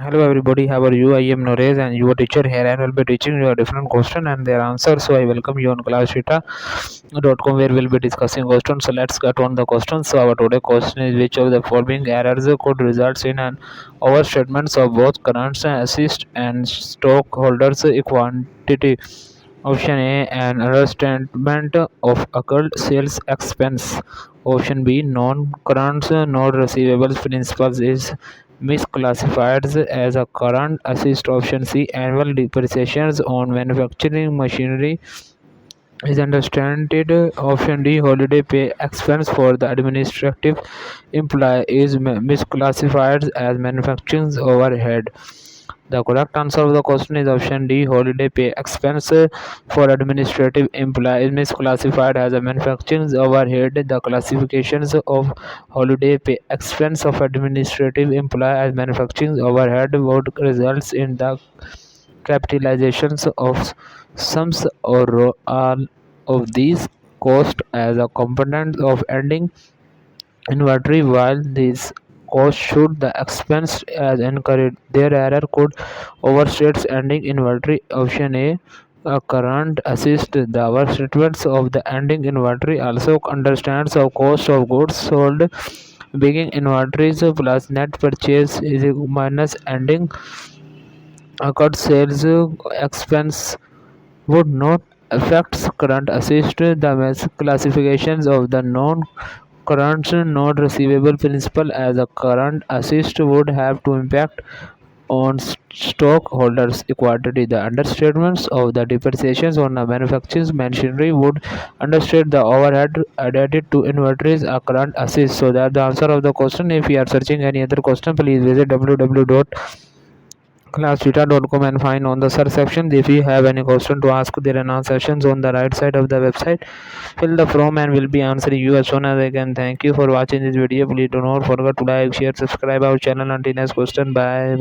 Hello everybody, how are you? I am Noresh and your teacher here and will be teaching you a different question and their answer. So I welcome you on classvita.com where we'll be discussing questions. So let's get on the question. So our today question is, which of the following errors could result in an overstatement of both current assist and stockholders quantity? Option A, an understatement of accrued sales expense. Option B, non-current non-receivable principles is misclassified as a current assist. Option C, annual depreciations on manufacturing machinery is understated. Option D, holiday pay expense for the administrative employee is misclassified as manufacturing overhead. The correct answer of the question is option D, holiday pay expense for administrative employee is misclassified as a manufacturing overhead. The classifications of holiday pay expense of administrative employee as manufacturing overhead would result in the capitalizations of sums or all of these costs as a component of ending inventory. While these costs should the expense as incurred, their error could overstate ending inventory. Option A, current assist the overstatements of the ending inventory also understands the cost of goods sold. Beginning inventories plus net purchase is minus ending account sales expense would not affect current assist. The classifications of the non-current not receivable principal as a current assist would have to impact on stockholders' equity. The understatements of the depreciations on the manufacturing machinery would understate the overhead added to inventories a current assist. So that the answer of the question. If you are searching any other question, please visit www.classvita.com and find on the search section. If you have any question to ask, there are now sessions on the right side of the website. Fill the form and will be answering you as soon as I can. Thank you for watching this video. Please do not forget to like, share, subscribe our channel. Until next question, bye.